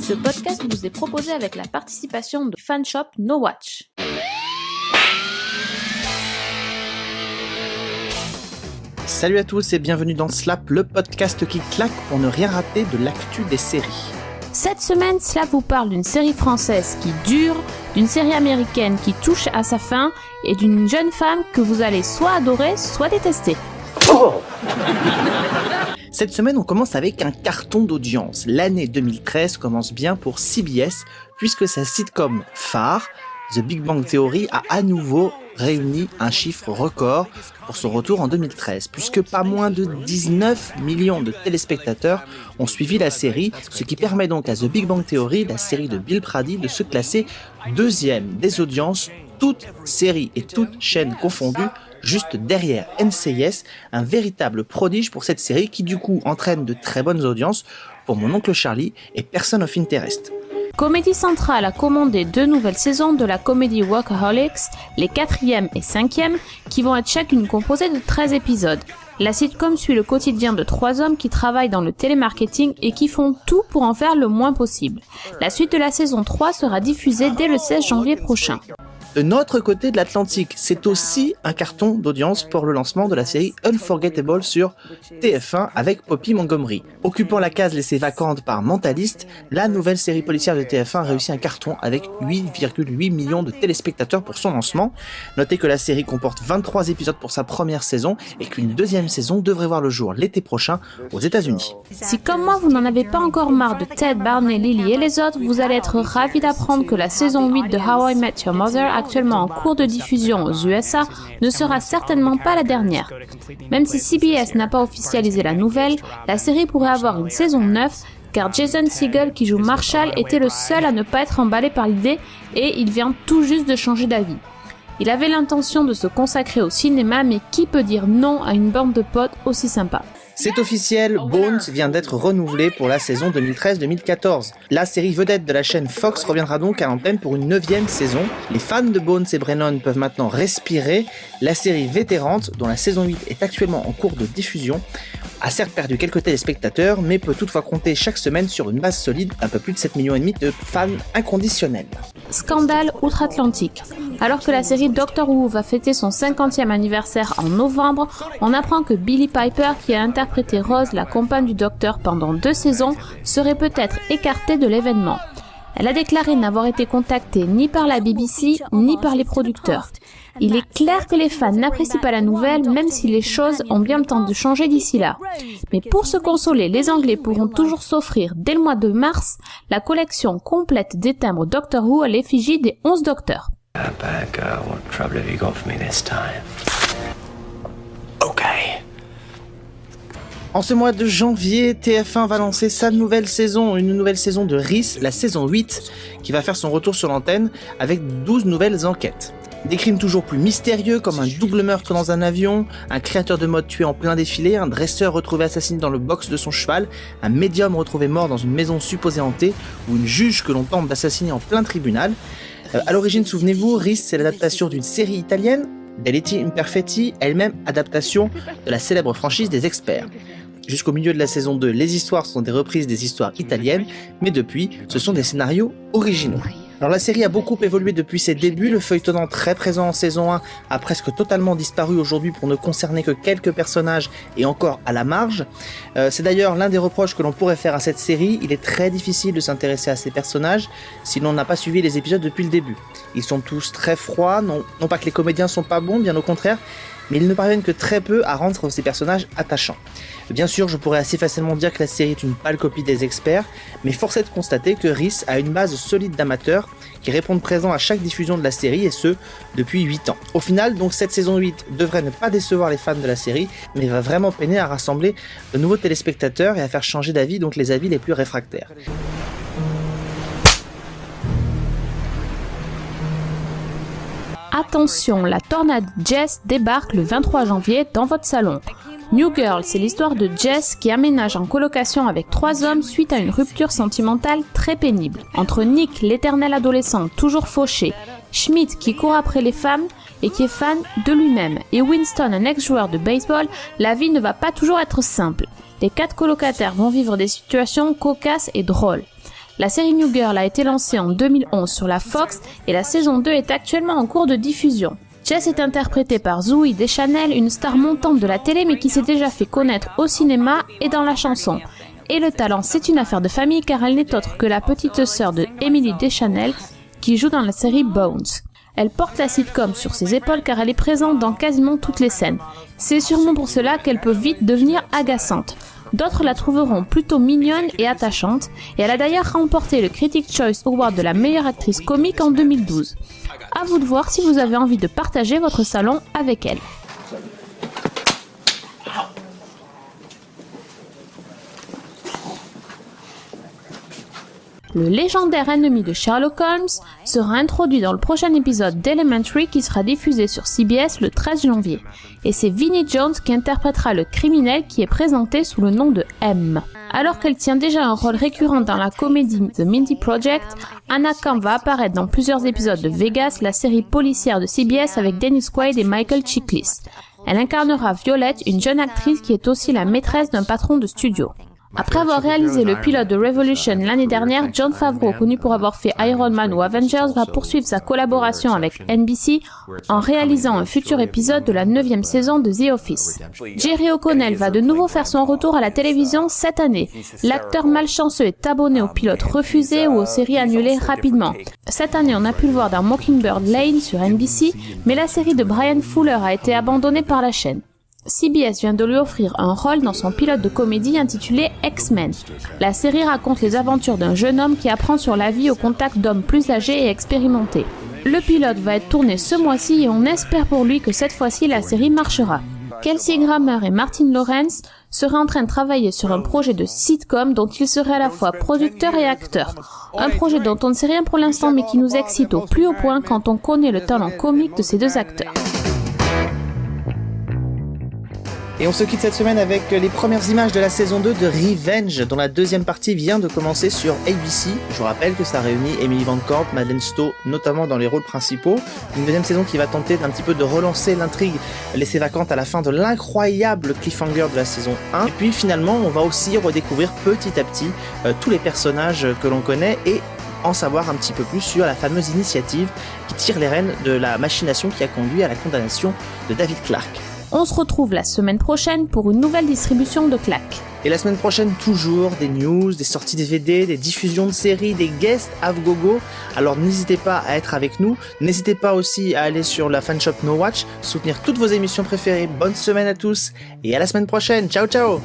Ce podcast vous est proposé avec la participation de Fanshop No Watch. Salut à tous et bienvenue dans Slap, le podcast qui claque pour ne rien rater de l'actu des séries. Cette semaine, Slap vous parle d'une série française qui dure, d'une série américaine qui touche à sa fin et d'une jeune femme que vous allez soit adorer, soit détester. Oh Cette semaine, on commence avec un carton d'audience. L'année 2013 commence bien pour CBS puisque sa sitcom phare, The Big Bang Theory, a à nouveau réuni un chiffre record pour son retour en 2013, puisque pas moins de 19 millions de téléspectateurs ont suivi la série, ce qui permet donc à The Big Bang Theory, la série de Bill Prady, de se classer deuxième des audiences, toutes séries et toutes chaînes confondues, juste derrière NCIS, un véritable prodige pour cette série qui du coup entraîne de très bonnes audiences pour Mon Oncle Charlie et Person of Interest. Comedy Central a commandé 2 nouvelles saisons de la comédie Workaholics, les 4e et 5e, qui vont être chacune composées de 13 épisodes. La sitcom suit le quotidien de 3 hommes qui travaillent dans le télémarketing et qui font tout pour en faire le moins possible. La suite de la saison 3 sera diffusée dès le 16 janvier prochain. De notre côté de l'Atlantique, c'est aussi un carton d'audience pour le lancement de la série Unforgettable sur TF1 avec Poppy Montgomery. Occupant la case laissée vacante par Mentaliste, la nouvelle série policière de TF1 réussit un carton avec 8,8 millions de téléspectateurs pour son lancement. Notez que la série comporte 23 épisodes pour sa première saison et qu'une deuxième saison devrait voir le jour l'été prochain aux États-Unis. Si comme moi vous n'en avez pas encore marre de Ted, Barney, Lily et les autres, vous allez être ravis d'apprendre que la saison 8 de How I Met Your Mother, actuellement en cours de diffusion aux USA, ne sera certainement pas la dernière. Même si CBS n'a pas officialisé la nouvelle, la série pourrait avoir une saison 9, car Jason Segel qui joue Marshall était le seul à ne pas être emballé par l'idée et il vient tout juste de changer d'avis. Il avait l'intention de se consacrer au cinéma, mais qui peut dire non à une bande de potes aussi sympa ? C'est officiel, Bones vient d'être renouvelé pour la saison 2013-2014. La série vedette de la chaîne Fox reviendra donc à l'antenne pour une 9e saison. Les fans de Bones et Brennan peuvent maintenant respirer. La série vétérante, dont la saison 8 est actuellement en cours de diffusion, a certes perdu quelques téléspectateurs, mais peut toutefois compter chaque semaine sur une base solide, un peu plus de 7,5 millions de fans inconditionnels. Scandale outre-Atlantique. Alors que la série Doctor Who va fêter son 50e anniversaire en novembre, on apprend que Billie Piper, qui a interprété Rose, la compagne du Docteur pendant 2 saisons, serait peut-être écartée de l'événement. Elle a déclaré n'avoir été contactée ni par la BBC ni par les producteurs. Il est clair que les fans n'apprécient pas la nouvelle, même si les choses ont bien le temps de changer d'ici là. Mais pour se consoler, les Anglais pourront toujours s'offrir, dès le mois de mars, la collection complète des timbres Doctor Who à l'effigie des 11 docteurs. Bad girl, what trouble have you got for me this time? Okay. En ce mois de janvier, TF1 va lancer sa nouvelle saison, une nouvelle saison de Riss, la saison 8, qui va faire son retour sur l'antenne avec 12 nouvelles enquêtes. Des crimes toujours plus mystérieux comme un double meurtre dans un avion, un créateur de mode tué en plein défilé, un dresseur retrouvé assassiné dans le box de son cheval, un médium retrouvé mort dans une maison supposée hantée ou une juge que l'on tente d'assassiner en plein tribunal. À l'origine, souvenez-vous, Riss, c'est l'adaptation d'une série italienne, Delitti Imperfetti, elle-même adaptation de la célèbre franchise des Experts. Jusqu'au milieu de la saison 2, les histoires sont des reprises des histoires italiennes, mais depuis, ce sont des scénarios originaux. Alors la série a beaucoup évolué depuis ses débuts, le feuilletonnant très présent en saison 1 a presque totalement disparu aujourd'hui pour ne concerner que quelques personnages et encore à la marge. C'est d'ailleurs l'un des reproches que l'on pourrait faire à cette série, il est très difficile de s'intéresser à ces personnages si l'on n'a pas suivi les épisodes depuis le début. Ils sont tous très froids, non pas que les comédiens sont pas bons, bien au contraire, mais ils ne parviennent que très peu à rendre ces personnages attachants. Bien sûr, je pourrais assez facilement dire que la série est une pâle copie des Experts, mais force est de constater que Riss a une base solide d'amateurs qui répondent présents à chaque diffusion de la série, et ce, depuis 8 ans. Au final, donc cette saison 8 devrait ne pas décevoir les fans de la série, mais va vraiment peiner à rassembler de nouveaux téléspectateurs et à faire changer d'avis, donc les avis les plus réfractaires. Attention, la tornade Jess débarque le 23 janvier dans votre salon. New Girl, c'est l'histoire de Jess qui aménage en colocation avec 3 hommes suite à une rupture sentimentale très pénible. Entre Nick, l'éternel adolescent toujours fauché, Schmidt qui court après les femmes et qui est fan de lui-même, et Winston, un ex-joueur de baseball, la vie ne va pas toujours être simple. Les 4 colocataires vont vivre des situations cocasses et drôles. La série New Girl a été lancée en 2011 sur la Fox et la saison 2 est actuellement en cours de diffusion. Jess est interprétée par Zooey Deschanel, une star montante de la télé mais qui s'est déjà fait connaître au cinéma et dans la chanson. Et le talent, c'est une affaire de famille car elle n'est autre que la petite sœur de Emily Deschanel qui joue dans la série Bones. Elle porte la sitcom sur ses épaules car elle est présente dans quasiment toutes les scènes. C'est sûrement pour cela qu'elle peut vite devenir agaçante. D'autres la trouveront plutôt mignonne et attachante, et elle a d'ailleurs remporté le Critics' Choice Award de la meilleure actrice comique en 2012. À vous de voir si vous avez envie de partager votre salon avec elle. Le légendaire ennemi de Sherlock Holmes sera introduit dans le prochain épisode d'Elementary qui sera diffusé sur CBS le 13 janvier. Et c'est Vinnie Jones qui interprétera le criminel qui est présenté sous le nom de M. Alors qu'elle tient déjà un rôle récurrent dans la comédie The Mindy Project, Anna Camp va apparaître dans plusieurs épisodes de Vegas, la série policière de CBS avec Dennis Quaid et Michael Chiklis. Elle incarnera Violette, une jeune actrice qui est aussi la maîtresse d'un patron de studio. Après avoir réalisé le pilote de Revolution l'année dernière, Jon Favreau, connu pour avoir fait Iron Man ou Avengers, va poursuivre sa collaboration avec NBC en réalisant un futur épisode de la 9e saison de The Office. Jerry O'Connell va de nouveau faire son retour à la télévision cette année. L'acteur malchanceux est abonné aux pilotes refusés ou aux séries annulées rapidement. Cette année, on a pu le voir dans Mockingbird Lane sur NBC, mais la série de Brian Fuller a été abandonnée par la chaîne. CBS vient de lui offrir un rôle dans son pilote de comédie intitulé X-Men. La série raconte les aventures d'un jeune homme qui apprend sur la vie au contact d'hommes plus âgés et expérimentés. Le pilote va être tourné ce mois-ci et on espère pour lui que cette fois-ci la série marchera. Kelsey Grammer et Martin Lawrence seraient en train de travailler sur un projet de sitcom dont ils seraient à la fois producteurs et acteurs. Un projet dont on ne sait rien pour l'instant mais qui nous excite au plus haut point quand on connaît le talent comique de ces deux acteurs. Et on se quitte cette semaine avec les premières images de la saison 2 de Revenge, dont la deuxième partie vient de commencer sur ABC. Je vous rappelle que ça réunit Emily Van Camp, Madeleine Stowe, notamment dans les rôles principaux. Une deuxième saison qui va tenter d'un petit peu de relancer l'intrigue laissée vacante à la fin de l'incroyable cliffhanger de la saison 1. Et puis finalement, on va aussi redécouvrir petit à petit tous les personnages que l'on connaît et en savoir un petit peu plus sur la fameuse initiative qui tire les rênes de la machination qui a conduit à la condamnation de David Clarke. On se retrouve la semaine prochaine pour une nouvelle distribution de claques. Et la semaine prochaine, toujours des news, des sorties DVD, des diffusions de séries, des guests à gogo. Alors n'hésitez pas à être avec nous. N'hésitez pas aussi à aller sur la fanshop No Watch, soutenir toutes vos émissions préférées. Bonne semaine à tous et à la semaine prochaine. Ciao ciao.